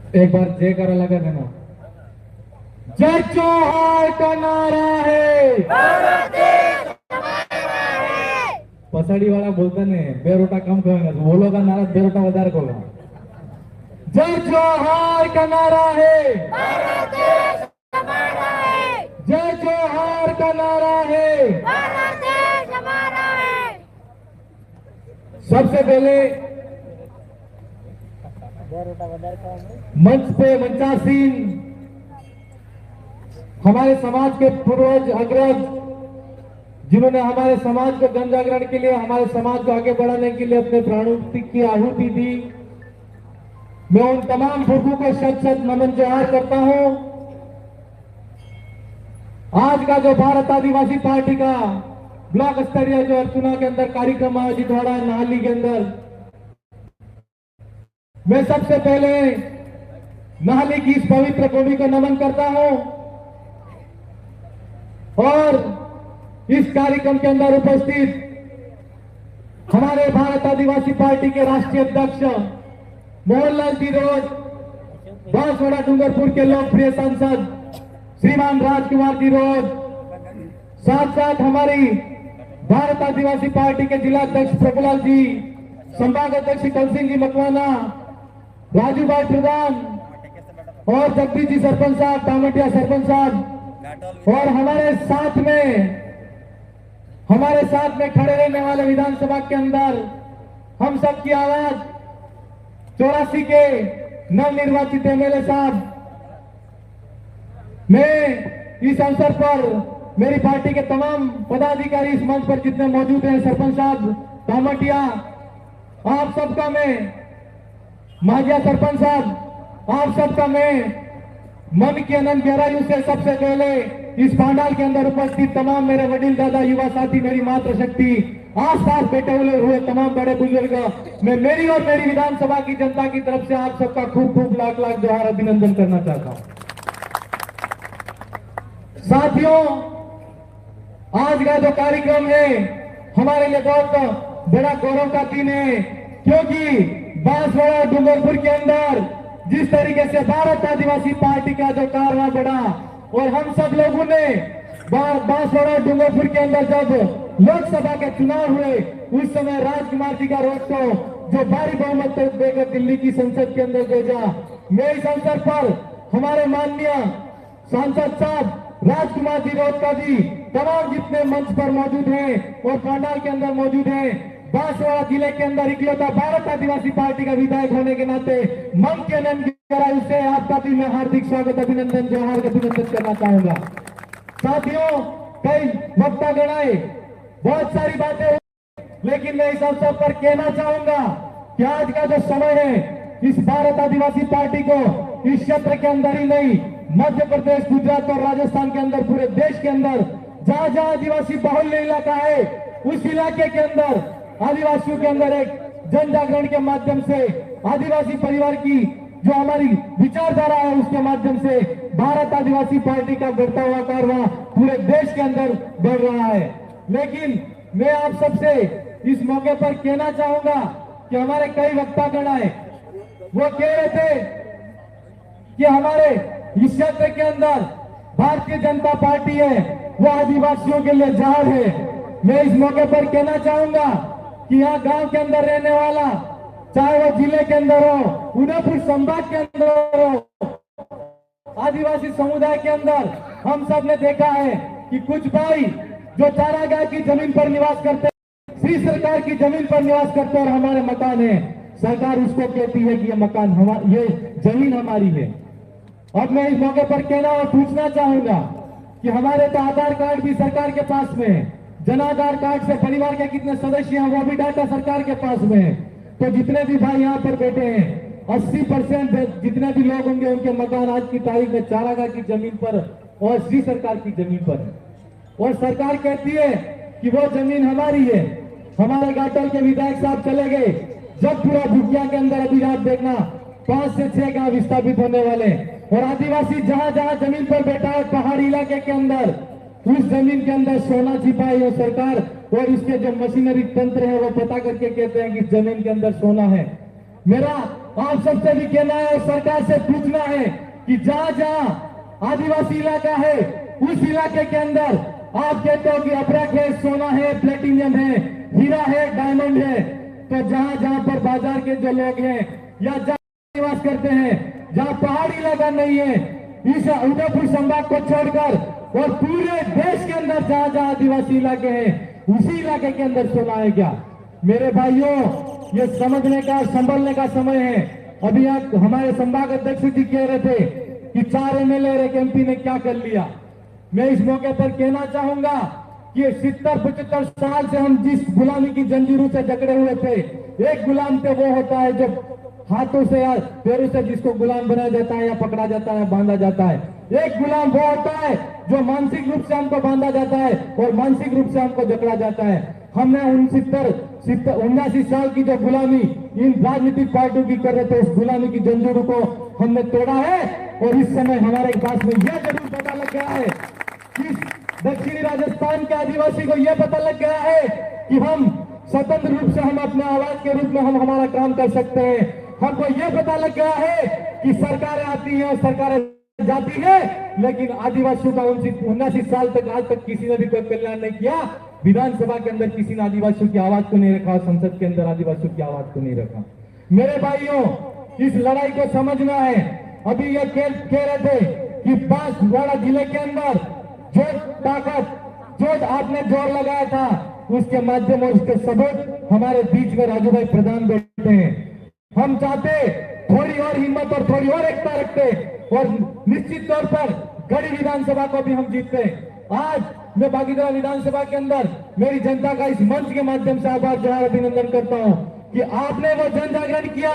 एक बार जय करा लगा देना। जय जोहार का नारा है, पसाड़ी वाला बोलता नहीं बेरोटा कम कहेगा, बोलो का नारा बेरोटा વધારે होगा। जय जोहार का नारा है, जय जोहार का नारा है। सबसे पहले मंच पे मंचासीन हमारे समाज के पूर्वज अग्रज, जिन्होंने हमारे समाज को जन जागरण के लिए, हमारे समाज को आगे बढ़ाने के लिए अपने प्राणों की आहुति दी, मैं उन तमाम बुजुर्गों को शत शत नमन जोहार करता हूं। आज का जो भारत आदिवासी पार्टी का ब्लॉक स्तरीय जो अर्चना के अंदर कार्यक्रम आयोजित हो रहा है नाहली के अंदर, मैं सबसे पहले नाहली की इस पवित्र भूमि को नमन करता हूं और इस कार्यक्रम के अंदर उपस्थित हमारे भारत आदिवासी पार्टी के राष्ट्रीय अध्यक्ष मोहनलाल तिरोज, बांसवाड़ा डूंगरपुर के लोकप्रिय सांसद श्रीमान राजकुमार तिरोज, साथ साथ हमारी भारत आदिवासी पार्टी के जिला अध्यक्ष प्रभुलाल जी, संभाग अध्यक्ष कल सिंह जी मकवाना, राजू भाई प्रधान और जगदीश जी सरपंच साहब, टामटिया सरपंच साहब, और हमारे साथ में खड़े रहने वाले विधानसभा के अंदर हम सब की आवाज 84 के नवनिर्वाचित एमएलए साहब। मैं इस अवसर पर मेरी पार्टी के तमाम पदाधिकारी इस मंच पर जितने मौजूद हैं, सरपंच साहब टामटिया, आप सबका मैं, माजिया सरपंच साहब, आप सबका मैं मन की अनंत गहराइयों से सबसे पहले इस पांडाल के अंदर उपस्थित तमाम मेरे वडील दादा, युवा साथी, मेरी मातृशक्ति, आसपास बैठे हुए तमाम बड़े बुजुर्ग, मैं मेरी और मेरी विधानसभा की जनता की तरफ से आप सबका खूब खूब लाख लाख जोहार अभिनंदन करना चाहता हूं। साथियों, आज का जो कार्यक्रम है हमारे लिए बहुत बड़ा गौरव का दिन है, क्योंकि बांसवाड़ा डूंगरपुर के अंदर जिस तरीके से भारत आदिवासी पार्टी का जो कारवां बढ़ा और हम सब लोगों ने बांसवाड़ा डूंगरपुर के अंदर जब लोकसभा के चुनाव हुए उस समय राजकुमार जी का रोड को जो भारी बहुमत देकर दिल्ली की संसद के अंदर भेजा। मैं इस अवसर पर हमारे माननीय सांसद साहब राजकुमार जी रोहतका जी, तमाम जितने मंच पर मौजूद हैं और पांडाल के अंदर मौजूद हैं, बांसवाड़ा जिले के अंदर इकलौता भारत आदिवासी पार्टी का विधायक होने के नाते मन के अनंत गहराई से आपका भी मैं हार्दिक स्वागत अभिनंदन जोहार अभिनंदन करना चाहूंगा। साथियों, कई वक्तागण आए, बहुत सारी बातें हुई, लेकिन मैं इस अवसर पर कहना चाहूंगा कि आज का जो समय है इस भारत आदिवासी पार्टी को इस क्षेत्र के अंदर ही नहीं, मध्य प्रदेश, गुजरात और राजस्थान के अंदर, पूरे देश के अंदर जहां जहां आदिवासी बाहुल्य इलाका है उस इलाके के अंदर आदिवासियों के अंदर एक जन जागरण के माध्यम से, आदिवासी परिवार की जो हमारी विचारधारा है उसके माध्यम से भारत आदिवासी पार्टी का बढ़ता हुआ कारवां पूरे देश के अंदर बढ़ रहा है। लेकिन मैं आप सबसे इस मौके पर कहना चाहूंगा कि हमारे कई वक्तागण आए, वो कह रहे थे कि हमारे इस क्षेत्र के अंदर भारतीय जनता पार्टी है वो आदिवासियों के लिए जहर है। मैं इस मौके पर कहना चाहूंगा कि यहाँ गांव के अंदर रहने वाला, चाहे वो जिले के अंदर हो, उदयपुर संभाग के अंदर हो, आदिवासी समुदाय के अंदर, हम सब ने देखा है कि कुछ भाई जो चारागाह की जमीन पर निवास करते, श्री सरकार की जमीन पर निवास करते और हमारे मकान है, सरकार उसको कहती है कि ये मकान हमारा, ये जमीन हमारी है। अब मैं इस मौके पर कहना और पूछना चाहूंगा कि हमारे तो आधार कार्ड भी सरकार के पास में है, जन आधार कार्ड से परिवार के कितने सदस्य हैं वो भी डाटा सरकार के पास में है। तो जितने भी भाई यहाँ पर बैठे हैं 80% जितने भी लोग होंगे उनके मकान आज की तारीख में चारागाह की जमीन पर और श्री सरकार की जमीन पर है, और सरकार कहती है कि वो जमीन हमारी है। हमारे घाटल के विधायक साहब चले गए, जब पूरा भुटिया के अंदर अभी रात देखना 5 से 6 गांव विस्थापित होने वाले, और आदिवासी जहां जहां जमीन पर बैठा है पहाड़ी इलाके के अंदर, उस जमीन के अंदर सोना छिपाई है सरकार, और इसके जो मशीनरी तंत्र है वो पता करके कहते हैं कि जमीन के अंदर सोना है। मेरा आप सबसे भी कहना है और सरकार से पूछना है कि जहां जहां आदिवासी इलाका है उस इलाके के अंदर आप कहते हो कि अब्रक है, सोना है, प्लेटिनियम है, हीरा है, डायमंड है, तो जहां जहां पर बाजार के जो लोग हैं या जहां निवास करते हैं, जहां पहाड़ी इलाका नहीं है, इस उदयपुर संभाग को छोड़कर और पूरे देश के अंदर जहां जहां आदिवासी इलाके हैं उसी इलाके के अंदर सोना है क्या? मेरे भाइयों, ये समझने का संभलने का समय है। अभी आप हमारे संभाग अध्यक्ष जी कह रहे थे कि 4 एमएलए और 1 एमपी ने क्या कर लिया। मैं इस मौके पर कहना चाहूंगा कि 70-75 साल से हम जिस गुलामी की जंजीरों से जकड़े हुए थे, एक गुलाम तो वो होता है जो हाथों से या पैरों से जिसको गुलाम बनाया जाता है या पकड़ा जाता है, बांधा जाता है। एक गुलाम वो होता है जो मानसिक रूप से हमको बांधा जाता है और मानसिक रूप से हमको जकड़ा जाता है। हमने 79 साल की जो गुलामी इन राजनीतिक पार्टियों की कर रहे थे, उस गुलामी की जंजीरों को हमने तोड़ा है और इस समय हमारे पास में यह जरूर पता लग गया है कि दक्षिणी राजस्थान के आदिवासी को यह पता लग गया है कि हम स्वतंत्र रूप से हम अपने आवाज के रूप में हम हमारा काम कर सकते हैं। हमको यह पता लग गया है कि सरकारें आती हैं और सरकारें जाती है, लेकिन आदिवासियों का 79 साल तक आज तक किसी ने भी कोई कल्याण नहीं किया। विधानसभा के अंदर किसी ने आदिवासियों की आवाज को नहीं रखा, संसद के अंदर आदिवासियों की आवाज को नहीं रखा। मेरे भाइयों, इस लड़ाई को समझना है। अभी ये कह रहे थे कि बांसवाड़ा जिले के अंदर जो ताकत, जो आपने जोर लगाया था, उसके माध्यम और उसके सबूत हमारे बीच में राजू भाई प्रधान बैठे हैं। हम चाहते थोड़ी और हिम्मत और थोड़ी और एकता रखते और निश्चित तौर पर गढ़ी विधानसभा को भी हम जीतते। आज मैं बागीदरा विधानसभा के अंदर मेरी जनता का इस मंच के माध्यम से आभार जोहार अभिनंदन करता हूं कि आपने वो जन जागरण किया।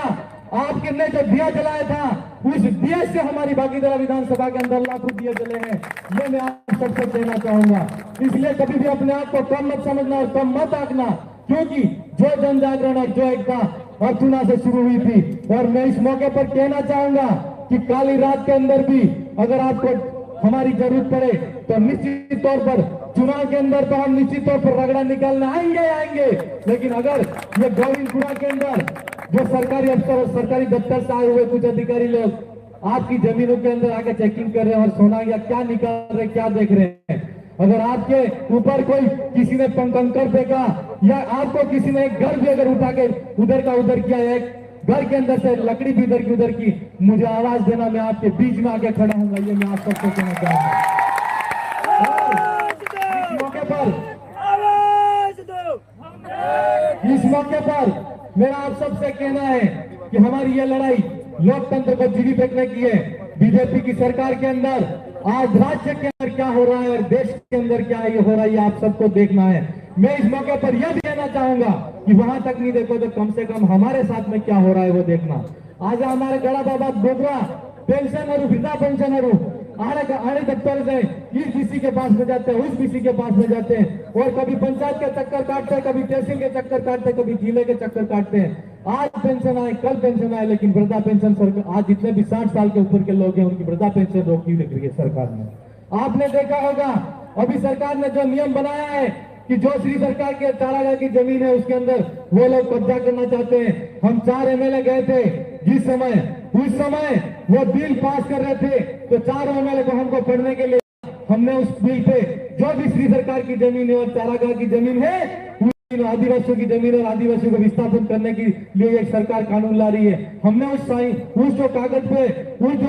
आपने जो दिया जलाया था, उस दिए से हमारी बागीदरा विधानसभा के अंदर लाखों दिए जले हैं। ये मैं आप सबसे कहना चाहूंगा। इसलिए कभी भी अपने आप को कम मत समझना और कम मत आंकना, क्योंकि जो जन जागरण और जो एकता अर्थुना से शुरू हुई थी। और मैं इस मौके पर कहना चाहूंगा कि काली रात के अंदर भी अगर आपको हमारी जरूरत पड़े तो निश्चित तौर पर चुनाव के अंदर तो हम निश्चित तौर पर रगड़ा निकालने आएंगे। लेकिन अगर ये गोविंदपुरा के अंदर जो सरकारी अफसर और सरकारी दफ्तर से आए हुए कुछ अधिकारी लोग आपकी जमीनों के अंदर आके चेकिंग कर रहे हैं और सोना या क्या निकाल रहे, क्या देख रहे हैं, अगर आपके ऊपर कोई किसी ने कंकर फेंका या आपको किसी ने एक घर भी अगर उठा के उधर का उधर किया, एक घर के अंदर से लकड़ी भी इधर की उधर की, मुझे आवाज देना, मैं आपके बीच में आके खड़ा हूंगा। ये मैं आप सबको कहना चाहूंगा। इस मौके पर मेरा आप सबसे कहना है कि हमारी ये लड़ाई लोकतंत्र को जीवित रखने की है। बीजेपी की सरकार के अंदर आज राज्य के अंदर क्या हो रहा है और देश के अंदर क्या ये हो रहा है, ये आप सबको देखना है। मैं इस मौके पर यह भी कहना चाहूंगा कि वहां तक नहीं देखो तो कम से कम हमारे साथ में क्या हो रहा है वो देखना। आज हमारे गड़ा बाबा डोगरा पेंशनर, वृद्धा पेंशनर आड़े दफ्तर से इस बीसी के पास में जाते हैं, उस बीसी के पास में जाते हैं और कभी पंचायत के चक्कर काटते हैं, कभी तहसील के चक्कर काटते हैं, कभी जिले के चक्कर काटते हैं। आज पेंशन आए, कल पेंशन आए, लेकिन वृद्धा पेंशन सरकार आज जितने भी 60 साल के ऊपर के लोग हैं उनकी वृद्धा पेंशन रोकी रख रही है सरकार ने। आपने देखा होगा अभी सरकार ने जो नियम बनाया है कि जो श्री सरकार के चारागाह की जमीन है उसके अंदर वो लोग कब्जा करना चाहते हैं। हम 4 एमएलए गए थे जिस समय, उस समय वो बिल पास कर रहे थे तो 4 एमएलए को हमको पढ़ने के लिए हमने उस बिल पे जो भी श्री सरकार की जमीन है और चारागाह की जमीन है, आदिवासियों की जमीन और आदिवासियों को विस्थापित करने के लिए एक सरकार कानून ला रही है। हमने उस जो कागज पे उस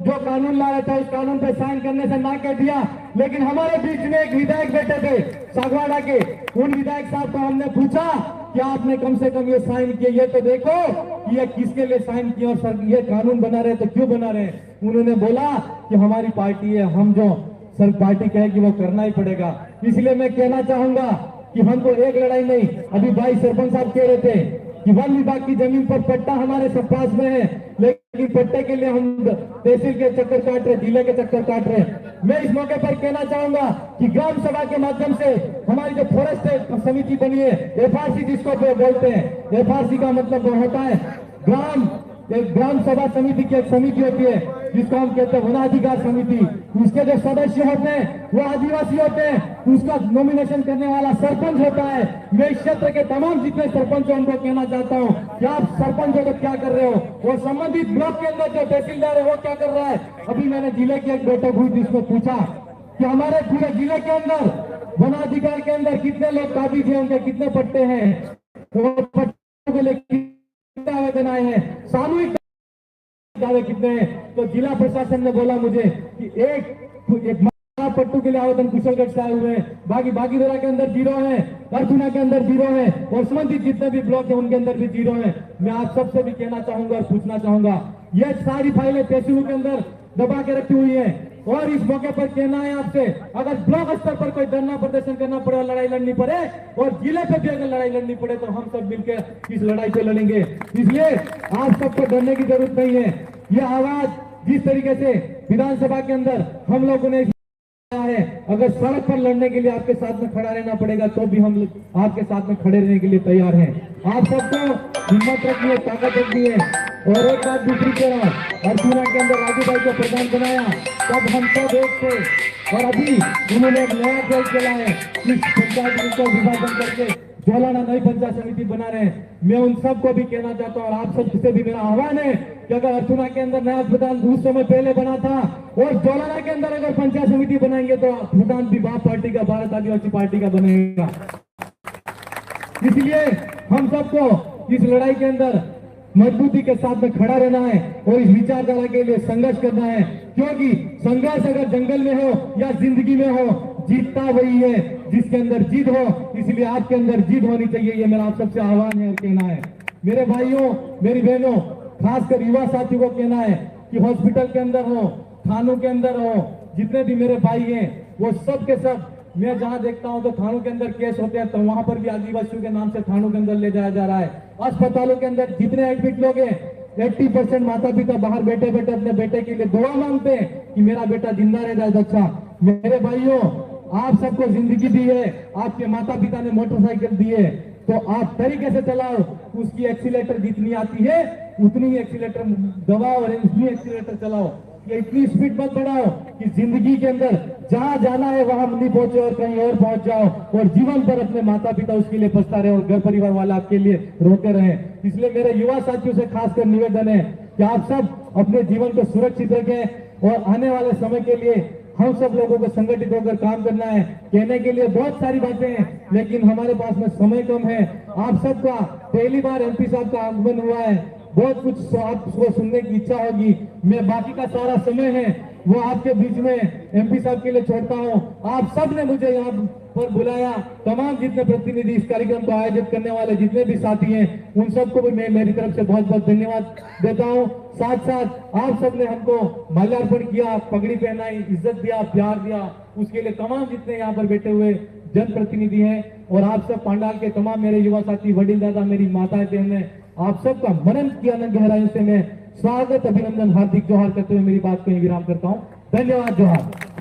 जो कानून ला रहा था उस कानून पे साइन करने से ना कह दिया। लेकिन हमारे बीच में एक विधायक बैठे थे सागवाड़ा के, उन विधायक साहब को हमने पूछा कि आपने कम से कम ये साइन किए, ये तो देखो कि ये किसके लिए साइन किया और सर ये कानून बना रहे तो क्यों बना रहे। उन्होंने बोला कि हमारी पार्टी है, हम जो सर पार्टी कहेगी वो करना ही पड़ेगा। इसलिए मैं कहना चाहूंगा कि हमको एक लड़ाई नहीं, अभी भाई सरपंच साहब कह रहे थे कि वन विभाग की जमीन पर पट्टा हमारे सब पास में है, लेकिन पट्टे के लिए हम तहसील के चक्कर काट रहे, जिले के चक्कर काट रहे। मैं इस मौके पर कहना चाहूंगा कि ग्राम सभा के माध्यम से हमारी जो फॉरेस्ट समिति बनी है, एफआरसी जिसको बोलते हैं, एफआरसी का मतलब होता है ग्राम सभा समिति की एक समिति होती है जिसको हम कहते हैं वनाधिकार समिति। उसके जो सदस्य होते हैं वो आदिवासी होते हैं, उसका नॉमिनेशन करने वाला सरपंच होता है। मैं इस क्षेत्र के तमाम जितने सरपंच हैं उनको कहना चाहता हूं कि आप सरपंच हो तो क्या कर रहे हो, और संबंधित ब्लॉक के अंदर जो तहसीलदार है वो क्या कर रहा है। अभी मैंने जिले की एक बैठक हुई जिसमें पूछा कि हमारे पूरे जिले के अंदर वनाधिकार के अंदर कितने लोग काबिज हैं, उनके कितने पट्टे हैं, वो पट्टों के लिए कितने आवेदन आए हैं, सामूहिक दावे कितने हैं। तो जिला प्रशासन ने बोला मुझे कि एक पट्टू के लिए आवेदन कुशलगढ़ से आए हुए हैं, बाकी बागीदोरा के अंदर 0 है, अर्जुना के अंदर 0 है, और संबंधित जितने भी ब्लॉक है उनके अंदर भी 0 है। मैं आप सबसे भी कहना चाहूंगा और पूछना चाहूंगा, ये सारी फाइलें तहसीलों के अंदर दबा के रखी हुई है, और इस मौके पर कहना है आपसे, अगर ब्लॉक स्तर पर कोई धरना प्रदर्शन करना पड़े और लड़ाई लड़नी पड़े, और जिले पे भी अगर लड़ाई लड़नी पड़े, तो हम सब मिलकर इस लड़ाई को लड़ेंगे। इसलिए आप सबको डरने की जरूरत नहीं है। ये आवाज जिस तरीके से विधानसभा के अंदर हम लोगों ने है, अगर सड़क पर लड़ने के लिए आपके साथ में खड़ा रहना पड़ेगा तो भी हम आपके साथ में खड़े रहने के लिए तैयार हैं। आप सबको हिम्मत रखनी है, ताकत रखनी है। और एक बात दूसरी तरह, अर्जुना के अंदर राजू भाई को प्रधान बनाया तब हम सब एक थे, और अभी उन्होंने एक नया खेल खेला है, इस पंचायत को विभाजन करके जोलाना नई पंचायत समिति बना रहे हैं। मैं उन सबको भी कहना चाहता हूँ, और आप सबसे भी मेरा आह्वान है कि अगर अर्जुना के अंदर नया प्रधान उस समय पहले बना था, और जोलाना के अंदर अगर पंचायत समिति बनाएंगे तो प्रधान भी बाप पार्टी का, भारत आदिवासी पार्टी का बनेगा। इसलिए हम सबको इस लड़ाई के अंदर मजबूती के साथ में खड़ा रहना है, और इस विचारधारा के लिए संघर्ष करना है, क्योंकि संघर्ष अगर जंगल में हो या जिंदगी में हो, जीतता वही है जिसके अंदर जीत हो। इसलिए आपके अंदर जीत होनी चाहिए, ये मेरा आप सबसे आह्वान है और कहना है। मेरे भाइयों, मेरी बहनों, खासकर युवा साथियों को कहना है कि हॉस्पिटल के अंदर हो, थानों के अंदर हो, जितने भी मेरे भाई हैं वो सब के सब, मैं जहां देखता हूं तो थानों के अंदर केस होते हैं, तो वहां पर भी आदिवासियों के नाम से थानों के अंदर ले जाया जा रहा है। अस्पतालों के अंदर जितने एडमिट लोग हैं, 80% माता पिता बाहर बैठे बैठे अपने बेटे के लिए दुआ मांगते हैं कि मेरा बेटा जिंदा रह जाए। अच्छा मेरे भाइयों, आप सबको जिंदगी दी है, आपके माता पिता ने मोटरसाइकिल दी है, तो आप तरीके से चलाओ, उसकी एक्सीलेटर जितनी आती है उतनी ही एक्सीलेटर दबाओ और उतनी एक्सीलेटर चलाओ। ये इतनी स्पीड मत बढ़ाओ कि जिंदगी के अंदर जहां जाना है वहां नहीं पहुंचे और कहीं और पहुंच जाओ, और जीवन पर अपने माता पिता उसके लिए पछता रहे और घर परिवार वाले आपके लिए रोते रहे। इसलिए मेरे युवा साथियों से खासकर निवेदन है कि आप सब अपने जीवन को सुरक्षित रखें, और आने वाले समय के लिए हम सब लोगों को संगठित होकर काम करना है। कहने के लिए बहुत सारी बातें हैं, लेकिन हमारे पास में समय कम है। आप सबका पहली बार एमपी साहब का आगमन हुआ है, बहुत कुछ आपको सुनने की इच्छा होगी। मैं बाकी का सारा समय है वो आपके बीच में एमपी साहब के लिए छोड़ता हूं। आप सब ने मुझे यहाँ पर बुलाया, तमाम जितने प्रतिनिधि इस कार्यक्रम को आयोजित करने वाले जितने भी साथी हैं, उन सबको भी मैं मेरी तरफ से बहुत बहुत धन्यवाद देता हूं। साथ साथ आप सब ने हमको माल्यार्पण किया, पगड़ी पहनाई, इज्जत दिया, प्यार दिया, उसके लिए तमाम जितने यहाँ पर बैठे हुए जनप्रतिनिधि हैं, और आप सब पांडाल के तमाम मेरे युवा साथी, वडील दादा, मेरी माताएं बहनें, आप सबका मनन की अनंत गहराई से मैं स्वागत, अभिनंदन, हार्दिक जोहार करते हुए मेरी बात को विराम करता हूँ। धन्यवाद, जोहार।